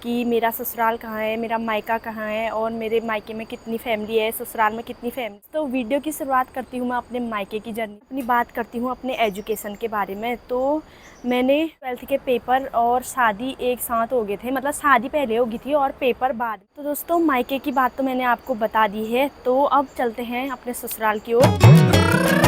कि मेरा ससुराल कहाँ है, मेरा मायका कहाँ है और मेरे मायके में कितनी फैमिली है, ससुराल में कितनी फैमिली। तो वीडियो की शुरुआत करती हूँ मैं अपने मायके की जर्नी, अपनी बात करती हूँ अपने एजुकेशन के बारे में। तो मैंने 12th के पेपर और शादी एक साथ हो गए थे, मतलब शादी पहले हो गई थी और पेपर बाद। तो दोस्तों मायके की बात तो मैंने आपको बता दी है, तो अब चलते हैं अपने ससुराल की ओर।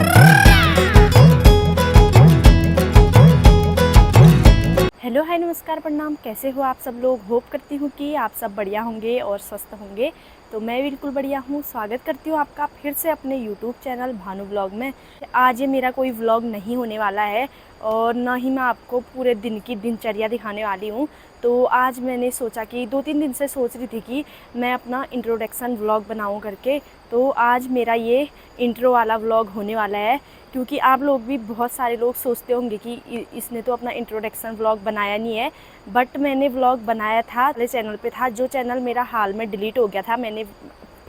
हेलो हाय नमस्कार प्रणाम, कैसे हो आप सब लोग। होप करती हूँ कि आप सब बढ़िया होंगे और स्वस्थ होंगे। तो मैं बिल्कुल बढ़िया हूँ। स्वागत करती हूँ आपका फिर से अपने यूट्यूब चैनल भानु व्लॉग में। आज ये मेरा कोई व्लॉग नहीं होने वाला है और ना ही मैं आपको पूरे दिन की दिनचर्या दिखाने वाली हूँ। तो आज मैंने सोचा कि 2-3 दिन से सोच रही थी कि मैं अपना इंट्रोडक्शन व्लॉग बनाऊँ करके। तो आज मेरा ये इंट्रो वाला व्लॉग होने वाला है, क्योंकि आप लोग भी बहुत सारे लोग सोचते होंगे कि इसने तो अपना इंट्रोडक्शन व्लॉग बनाया नहीं है। बट मैंने व्लॉग बनाया था, अपने चैनल पे था, जो चैनल मेरा हाल में डिलीट हो गया था। मैंने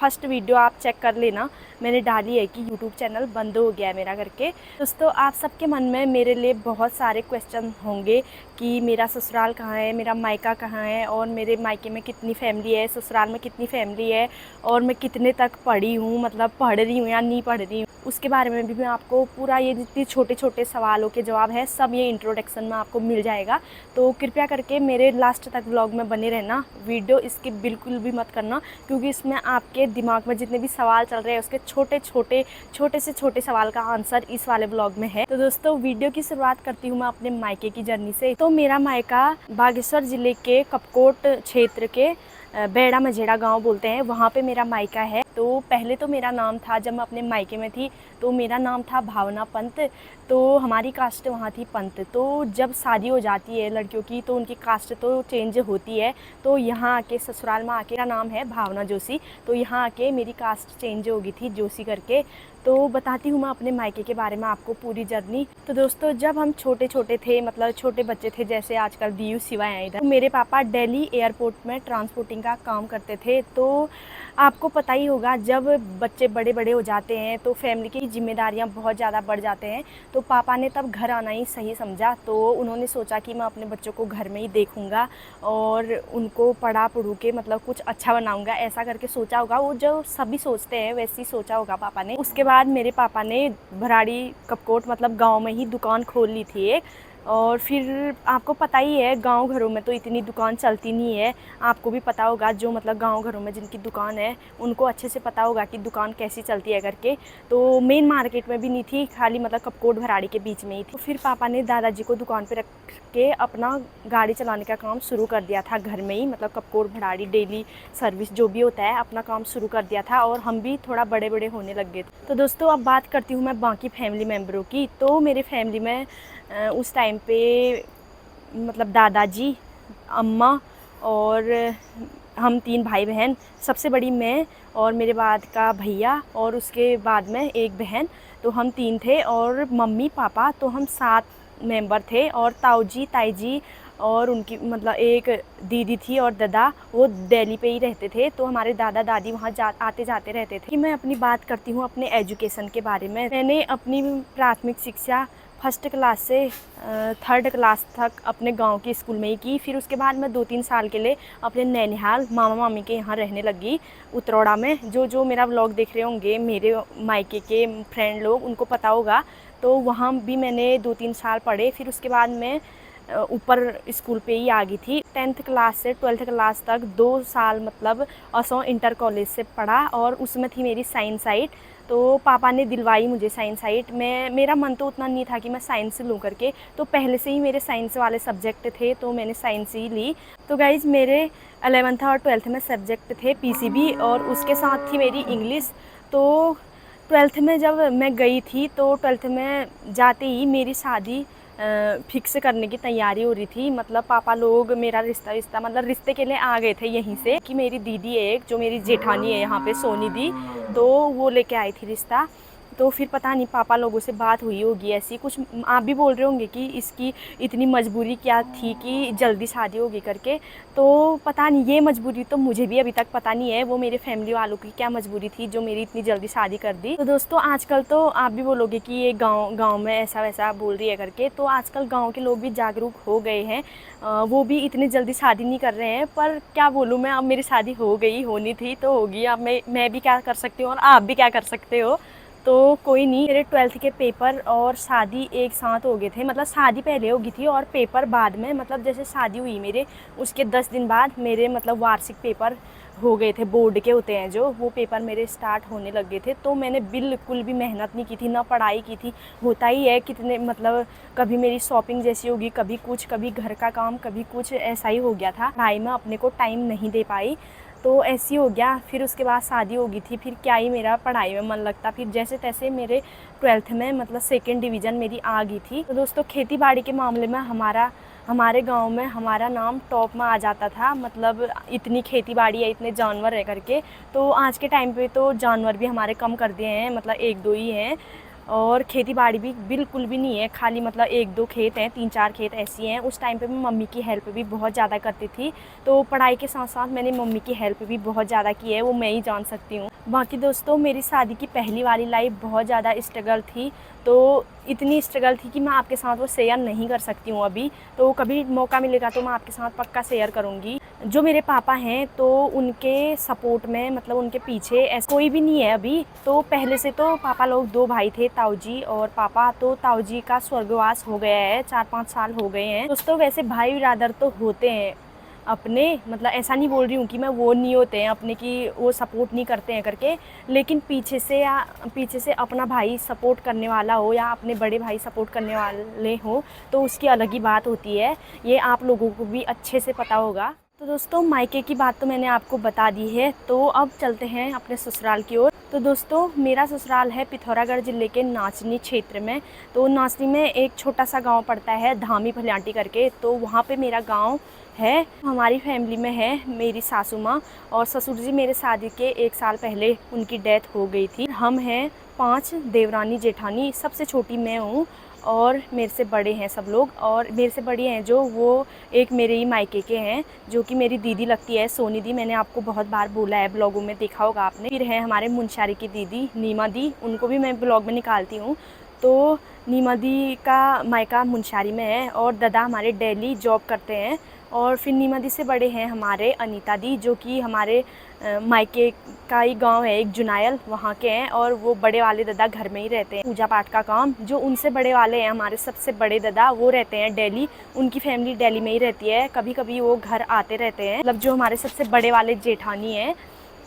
फर्स्ट वीडियो आप चेक कर लेना, मैंने डाली है कि यूट्यूब चैनल बंद हो गया है मेरा करके। दोस्तों आप सबके मन में मेरे लिए बहुत सारे क्वेश्चन होंगे कि मेरा ससुराल कहाँ है, मेरा मायका कहाँ है और मेरे मायके में कितनी फैमिली है, ससुराल में कितनी फैमिली है और मैं कितने तक पढ़ी हूँ, मतलब पढ़ रही हूँ या नहीं पढ़ रही हूँ। उसके बारे में भी मैं आपको पूरा, ये जितनी छोटे छोटे सवालों के जवाब है सब ये इंट्रोडक्शन में आपको मिल जाएगा। तो कृपया करके मेरे लास्ट तक व्लॉग में बने रहना, वीडियो स्किप बिल्कुल भी मत करना, क्योंकि इसमें आपके दिमाग में जितने भी सवाल चल रहे हैं उसके छोटे से छोटे सवाल का आंसर इस वाले व्लॉग में है। तो दोस्तों वीडियो की शुरुआत करती हूँ मैं अपने मायके की जर्नी से। तो मेरा मायका बागेश्वर ज़िले के कपकोट क्षेत्र के बेड़ा मझेड़ा गांव बोलते हैं, वहाँ पे मेरा मायका है। तो पहले तो मेरा नाम था, जब मैं अपने मायके में थी तो मेरा नाम था भावना पंत। तो हमारी कास्ट वहाँ थी पंत। तो जब शादी हो जाती है लड़कियों की तो उनकी कास्ट तो चेंज होती है। तो यहाँ आके ससुराल में आके, मेरा नाम है भावना जोशी, तो यहाँ आके मेरी कास्ट चेंज हो गई थी जोशी करके। तो बताती हूँ मैं अपने मायके के बारे में आपको पूरी जर्नी। तो दोस्तों जब हम छोटे छोटे थे, मतलब छोटे बच्चे थे, जैसे आजकल DU सिवा हैं इधर, तो मेरे पापा दिल्ली एयरपोर्ट में ट्रांसपोर्टिंग का काम करते थे। तो आपको पता ही होगा जब बच्चे बड़े बड़े हो जाते हैं तो फैमिली की जिम्मेदारियां बहुत ज़्यादा बढ़ जाते हैं। तो पापा ने तब घर आना ही सही समझा। तो उन्होंने सोचा कि मैं अपने बच्चों को घर में ही देखूंगा और उनको पढ़ा पढ़ू के मतलब कुछ अच्छा बनाऊंगा, ऐसा करके सोचा होगा। वो जो सभी सोचते हैं वैसे ही सोचा होगा पापा ने। उसके बाद मेरे पापा ने भराड़ी कपकोट मतलब गाँव में ही दुकान खोल ली थी एक। और फिर आपको पता ही है गांव घरों में तो इतनी दुकान चलती नहीं है। आपको भी पता होगा, जो मतलब गांव घरों में जिनकी दुकान है उनको अच्छे से पता होगा कि दुकान कैसी चलती है करके। तो मेन मार्केट में भी नहीं थी, खाली मतलब कपकोट भराड़ी के बीच में ही थी। तो फिर पापा ने दादाजी को दुकान पे रख के अपना गाड़ी चलाने का काम शुरू कर दिया था घर में ही, मतलब कपकोट भराड़ी डेली सर्विस जो भी होता है अपना काम शुरू कर दिया था और हम भी थोड़ा बड़े बड़े होने लग गए थे। तो दोस्तों अब बात करती हूँ मैं बाकी फैमिली मेम्बरों की। तो मेरे फैमिली में उस टाइम पे मतलब दादाजी, अम्मा और हम 3 भाई बहन, सबसे बड़ी मैं और मेरे बाद का भैया और उसके बाद में एक बहन। तो हम 3 थे और मम्मी पापा, तो हम 7 मेंबर थे। और ताऊ जी ताई जी और उनकी मतलब एक दीदी थी और दादा, वो दिल्ली पे ही रहते थे। तो हमारे दादा दादी वहाँ आते जाते रहते थे। कि मैं अपनी बात करती हूँ अपने एजुकेशन के बारे में। मैंने अपनी प्राथमिक शिक्षा फर्स्ट क्लास से 3rd क्लास तक अपने गांव के स्कूल में ही की। फिर उसके बाद मैं 2-3 साल के लिए अपने नैनीहाल मामा मामी के यहाँ रहने लगी, उतरौड़ा में। जो मेरा व्लॉग देख रहे होंगे मेरे मायके के फ्रेंड लोग, उनको पता होगा। तो वहाँ भी मैंने 2-3 साल पढ़े। फिर उसके बाद मैं ऊपर स्कूल पे ही आ गई थी। 10th क्लास से 12th क्लास तक 2 साल मतलब असों इंटर कॉलेज से पढ़ा और उसमें थी मेरी साइंस साइट। तो पापा ने दिलवाई मुझे साइंस साइट में। मेरा मन तो उतना नहीं था कि मैं साइंस लूँ करके, तो पहले से ही मेरे साइंस वाले सब्जेक्ट थे तो मैंने साइंस ही ली। तो गाइज़ मेरे 11th और 12th में सब्जेक्ट थे PCB और उसके साथ थी मेरी इंग्लिश। तो 12th में जब मैं गई थी तो 12th में जाते ही मेरी शादी फिक्स करने की तैयारी हो रही थी। मतलब पापा लोग मेरा रिश्ता मतलब रिश्ते के लिए आ गए थे यहीं से, कि मेरी दीदी एक जो मेरी जेठानी है यहाँ पे, सोनी दी, तो वो लेके आई थी रिश्ता। तो फिर पता नहीं पापा लोगों से बात हुई होगी ऐसी कुछ, आप भी बोल रहे होंगे कि इसकी इतनी मजबूरी क्या थी कि जल्दी शादी होगी करके। तो पता नहीं, ये मजबूरी तो मुझे भी अभी तक पता नहीं है वो मेरे फैमिली वालों की क्या मजबूरी थी जो मेरी इतनी जल्दी शादी कर दी। तो दोस्तों आजकल तो आप भी बोलोगे कि ये गाँव में ऐसा वैसा बोल रही है करके, तो आजकल गाँव के लोग भी जागरूक हो गए हैं। वो भी इतनी जल्दी शादी नहीं कर रहे हैं, पर क्या बोलूँ मैं, अब मेरी शादी हो गई, होनी थी तो होगी, अब मैं भी क्या कर सकती हूँ और आप भी क्या कर सकते हो। तो कोई नहीं, मेरे 12th के पेपर और शादी एक साथ हो गए थे, मतलब शादी पहले हो गई थी और पेपर बाद में, मतलब जैसे शादी हुई मेरे उसके 10 दिन बाद मेरे मतलब वार्षिक पेपर हो गए थे, बोर्ड के होते हैं जो, वो पेपर मेरे स्टार्ट होने लग गए थे। तो मैंने बिल्कुल भी मेहनत नहीं की थी, ना पढ़ाई की थी। होता ही है कितने, मतलब कभी मेरी शॉपिंग जैसी होगी, कभी कुछ, कभी घर का काम, कभी कुछ, ऐसा ही हो गया था। पढ़ाई में अपने को टाइम नहीं दे पाई, तो ऐसी हो गया। फिर उसके बाद शादी हो गई थी, फिर क्या ही मेरा पढ़ाई में मन लगता। फिर जैसे तैसे मेरे 12th में मतलब 2nd डिवीज़न मेरी आ गई थी। तो दोस्तों खेती बाड़ी के मामले में हमारे गांव में हमारा नाम टॉप में आ जाता था, मतलब इतनी खेती बाड़ी है, इतने जानवर है करके। तो आज के टाइम पे तो जानवर भी हमारे कम कर दिए हैं, मतलब 1-2 ही हैं, और खेती बाड़ी भी बिल्कुल भी नहीं है, खाली मतलब 1-2 खेत हैं, 3-4 खेत ऐसी हैं। उस टाइम पे मैं मम्मी की हेल्प भी बहुत ज़्यादा करती थी, तो पढ़ाई के साथ साथ मैंने मम्मी की हेल्प भी बहुत ज़्यादा की है, वो मैं ही जान सकती हूँ। बाकी दोस्तों मेरी शादी की पहली वाली लाइफ बहुत ज़्यादा स्ट्रगल थी, तो इतनी स्ट्रगल थी कि मैं आपके साथ वो शेयर नहीं कर सकती हूँ अभी। तो कभी मौका मिलेगा तो मैं आपके साथ पक्का शेयर करूँगी। जो मेरे पापा हैं तो उनके सपोर्ट में, मतलब उनके पीछे ऐसा कोई भी नहीं है अभी। तो पहले से तो पापा लोग 2 भाई थे, ताऊ जी और पापा, तो ताऊ जी का स्वर्गवास हो गया है, 4-5 साल हो गए हैं। दोस्तों वैसे भाई ब्रदर तो होते हैं अपने, मतलब ऐसा नहीं बोल रही हूँ कि मैं वो नहीं होते हैं अपने, कि वो सपोर्ट नहीं करते हैं करके, लेकिन पीछे से अपना भाई सपोर्ट करने वाला हो या अपने बड़े भाई सपोर्ट करने वाले हो तो उसकी अलग ही बात होती है। ये आप लोगों को भी अच्छे से पता होगा। तो दोस्तों मायके की बात तो मैंने आपको बता दी है, तो अब चलते हैं अपने ससुराल की ओर। तो दोस्तों मेरा ससुराल है पिथौरागढ़ ज़िले के नाचनी क्षेत्र में। तो नाचनी में एक छोटा सा गांव पड़ता है धामी भलियाटी करके, तो वहाँ पे मेरा गांव है। हमारी फैमिली में है मेरी सासू माँ और ससुर जी, मेरे शादी के 1 साल पहले उनकी डेथ हो गई थी। हम हैं 5 देवरानी जेठानी, सबसे छोटी मैं हूँ और मेरे से बड़े हैं सब लोग, और मेरे से बड़ी हैं जो, वो एक मेरे ही मायके के हैं जो कि मेरी दीदी लगती है, सोनी दी। मैंने आपको बहुत बार बोला है, ब्लॉगों में देखा होगा आपने। फिर है हमारे मुंशारी की दीदी नीमा दी, उनको भी मैं ब्लॉग में निकालती हूँ। तो नीमा दी का मायका मुंशारी में है और दादा हमारे दिल्ली जॉब करते हैं। और फिर नीमा दी से बड़े हैं हमारे अनीता दी, जो कि हमारे मायके का ही गांव है एक जुनायल, वहाँ के हैं। और वो बड़े वाले दादा घर में ही रहते हैं, पूजा पाठ का काम। जो उनसे बड़े वाले हैं हमारे सबसे बड़े दादा, वो रहते हैं दिल्ली, उनकी फैमिली दिल्ली में ही रहती है। कभी कभी वो घर आते रहते हैं। मतलब जो हमारे सबसे बड़े वाले जेठानी हैं,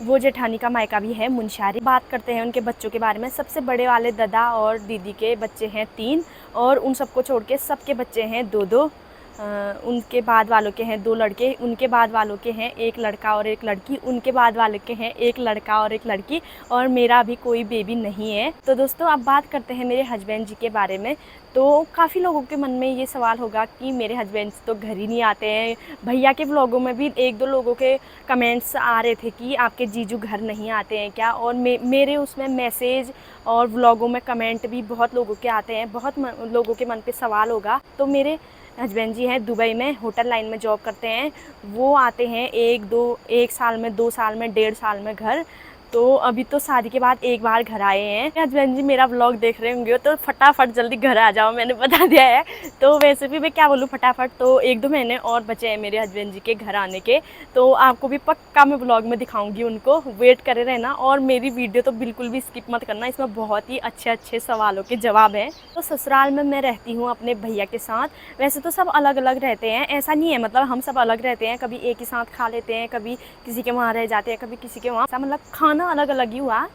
वो जेठानी का मायका भी है मुंशारी। बात करते हैं उनके बच्चों के बारे में। सबसे बड़े वाले दादा और दीदी के बच्चे हैं 3, और उन सबको छोड़ के सबके बच्चे हैं 2-2। उनके बाद वालों के हैं 2 लड़के, उनके बाद वालों के हैं 1 लड़का और 1 लड़की, उनके बाद वालों के हैं 1 लड़का और 1 लड़की, और मेरा अभी कोई बेबी नहीं है। तो दोस्तों अब बात करते हैं मेरे हस्बैंड जी के बारे में। तो काफ़ी लोगों के मन में ये सवाल होगा कि मेरे हस्बैंड तो घर ही नहीं आते हैं। भैया के व्लॉगों में भी 1-2 लोगों के कमेंट्स आ रहे थे कि आपके जीजू घर नहीं आते हैं क्या, और मेरे उसमें मैसेज और व्लॉगों में कमेंट भी बहुत लोगों के आते हैं। बहुत लोगों के मन पे सवाल होगा। तो मेरे हस्बैंड जी हैं दुबई में, होटल लाइन में जॉब करते हैं। वो आते हैं 1 साल में, 2 साल में, 1.5 साल में घर। तो अभी तो शादी के बाद 1 बार घर आए हैं। हस्बैंड जी मेरा व्लॉग देख रहे होंगे तो फटाफट जल्दी घर आ जाओ, मैंने बता दिया है। तो वैसे भी मैं क्या बोलूँ फटाफट, तो 1-2 महीने और बचे हैं मेरे हस्बैंड जी के घर आने के। तो आपको भी पक्का मैं व्लॉग में दिखाऊंगी उनको, वेट करे रहना। और मेरी वीडियो तो बिल्कुल भी स्किप मत करना, इसमें बहुत ही अच्छे अच्छे सवालों के जवाब हैं। तो ससुराल में मैं रहती हूँ अपने भैया के साथ। वैसे तो सब अलग अलग रहते हैं, ऐसा नहीं है, मतलब हम सब अलग रहते हैं। कभी एक ही साथ खा लेते हैं, कभी किसी के वहाँ रह जाते हैं, कभी किसी के वहाँ, मतलब खाना अलग अलग ही हुआ।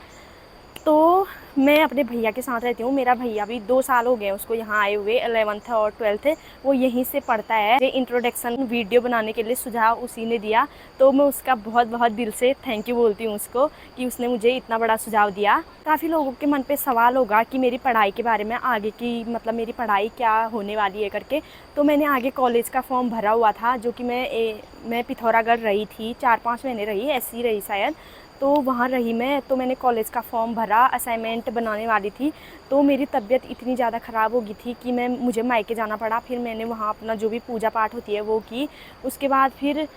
तो मैं अपने भैया के साथ रहती हूँ। मेरा भैया भी 2 साल हो गए उसको यहाँ आए हुए, 11th और 12th वो यहीं से पढ़ता है। ये इंट्रोडक्शन वीडियो बनाने के लिए सुझाव उसी ने दिया, तो मैं उसका बहुत बहुत दिल से थैंक यू बोलती हूँ उसको कि उसने मुझे इतना बड़ा सुझाव दिया। काफ़ी लोगों के मन पे सवाल होगा कि मेरी पढ़ाई के बारे में, आगे की मतलब मेरी पढ़ाई क्या होने वाली है करके। तो मैंने आगे कॉलेज का फॉर्म भरा हुआ था, जो कि मैं पिथौरागढ़ रही थी, 4-5 महीने रही, ऐसी रही शायद। तो वहाँ रही मैं। तो मैंने कॉलेज का फॉर्म भरा, असाइनमेंट बनाने वाली थी, तो मेरी तबीयत इतनी ज़्यादा ख़राब हो गई थी कि मुझे मायके जाना पड़ा। फिर मैंने वहाँ अपना जो भी पूजा पाठ होती है वो की। उसके बाद फिर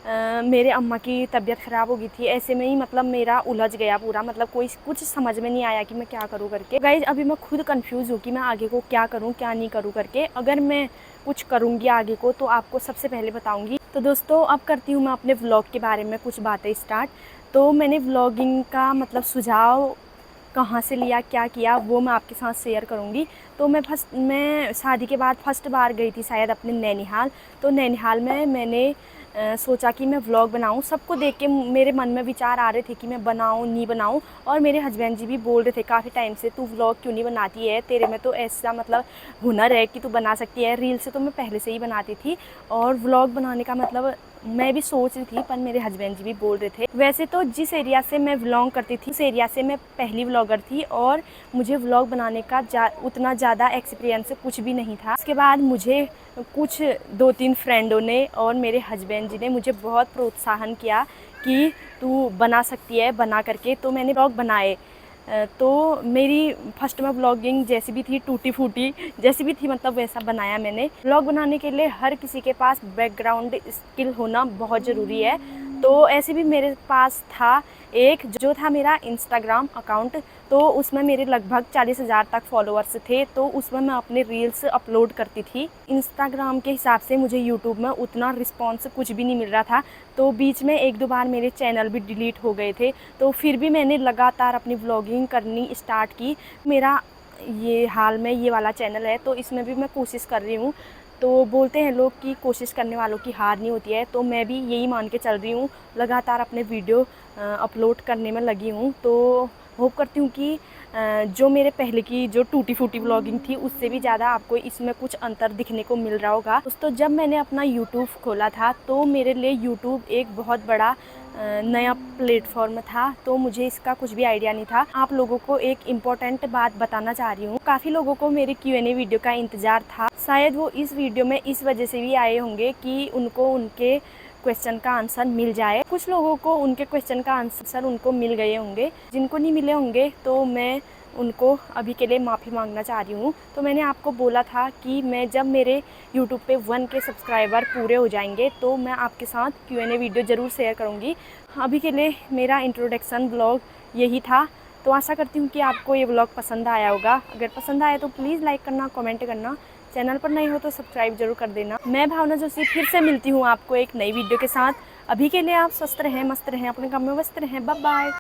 मेरे अम्मा की तबीयत ख़राब हो गई थी। ऐसे में ही मतलब मेरा उलझ गया पूरा, मतलब कोई कुछ समझ में नहीं आया कि मैं क्या करूँ करके। गाइज़ अभी मैं खुद कंफ्यूज हूँ कि मैं आगे को क्या करूँ क्या नहीं करूँ करके। अगर मैं कुछ करूँगी आगे को तो आपको सबसे पहले बताऊँगी। तो दोस्तों अब करती हूँ मैं अपने व्लॉग के बारे में कुछ बातें स्टार्ट। तो मैंने व्लॉगिंग का मतलब सुझाव कहाँ से लिया, क्या किया, वो मैं आपके साथ शेयर करूँगी। तो मैं शादी के बाद फर्स्ट बार गई थी शायद अपने नैनीहाल। तो नैनीहाल में मैंने सोचा कि मैं व्लॉग बनाऊँ। सबको देख के मेरे मन में विचार आ रहे थे कि मैं बनाऊँ नहीं बनाऊँ। और मेरे हस्बैंड जी भी बोल रहे थे काफ़ी टाइम से, तू व्लॉग क्यों नहीं बनाती है, तेरे में तो ऐसा मतलब हुनर है कि तू बना सकती है। रील से तो मैं पहले से ही बनाती थी, और व्लॉग बनाने का मतलब मैं भी सोच रही थी, पर मेरे हस्बैंड जी भी बोल रहे थे। वैसे तो जिस एरिया से मैं बिलोंग करती थी उस एरिया से मैं पहली व्लॉगर थी, और मुझे व्लॉग बनाने का उतना ज़्यादा एक्सपीरियंस कुछ भी नहीं था। उसके बाद मुझे कुछ 2-3 फ्रेंडों ने और मेरे हस्बैंड जी ने मुझे बहुत प्रोत्साहन किया कि तू बना सकती है, बना करके। तो मैंने व्लॉग बनाए। तो मेरी फर्स्ट में व्लॉगिंग जैसी भी थी, टूटी फूटी जैसी भी थी, मतलब वैसा बनाया मैंने। व्लॉग बनाने के लिए हर किसी के पास बैकग्राउंड स्किल होना बहुत ज़रूरी है। तो ऐसे भी मेरे पास था एक, जो था मेरा इंस्टाग्राम अकाउंट। तो उसमें मेरे लगभग 40,000 तक फॉलोअर्स थे। तो उसमें मैं अपने रील्स अपलोड करती थी। इंस्टाग्राम के हिसाब से मुझे यूट्यूब में उतना रिस्पॉन्स कुछ भी नहीं मिल रहा था। तो बीच में 1-2 बार मेरे चैनल भी डिलीट हो गए थे। तो फिर भी मैंने लगातार अपनी व्लॉगिंग करनी स्टार्ट की। मेरा ये हाल में ये वाला चैनल है, तो इसमें भी मैं कोशिश कर रही हूँ। तो बोलते हैं लोग कि कोशिश करने वालों की हार नहीं होती है, तो मैं भी यही मान के चल रही हूँ। लगातार अपने वीडियो अपलोड करने में लगी हूँ। तो होप करती हूँ कि जो मेरे पहले की जो टूटी फूटी व्लॉगिंग थी उससे भी ज़्यादा आपको इसमें कुछ अंतर दिखने को मिल रहा होगा। दोस्तों जब मैंने अपना यूट्यूब खोला था तो मेरे लिए यूट्यूब एक बहुत बड़ा नया प्लेटफॉर्म था। तो मुझे इसका कुछ भी आइडिया नहीं था। आप लोगों को एक इम्पॉर्टेंट बात बताना चाह रही हूँ। काफ़ी लोगों को मेरे Q&A वीडियो का इंतज़ार था। शायद वो इस वीडियो में इस वजह से भी आए होंगे कि उनको उनके क्वेश्चन का आंसर मिल जाए। कुछ लोगों को उनके क्वेश्चन का आंसर उनको मिल गए होंगे, जिनको नहीं मिले होंगे तो मैं उनको अभी के लिए माफ़ी मांगना चाह रही हूँ। तो मैंने आपको बोला था कि मैं जब मेरे यूट्यूब पे 1K सब्सक्राइबर पूरे हो जाएंगे तो मैं आपके साथ Q&A वीडियो ज़रूर शेयर करूँगी। अभी के लिए मेरा इंट्रोडक्शन ब्लॉग यही था। तो आशा करती हूँ कि आपको ये ब्लॉग पसंद आया होगा। अगर पसंद आया तो प्लीज़ लाइक करना, कमेंट करना। चैनल पर नए हो तो सब्सक्राइब जरूर कर देना। मैं भावना जोशी फिर से मिलती हूँ आपको एक नई वीडियो के साथ। अभी के लिए आप स्वस्थ रहें, मस्त रहें, अपने काम में व्यस्त रहें। Bye bye.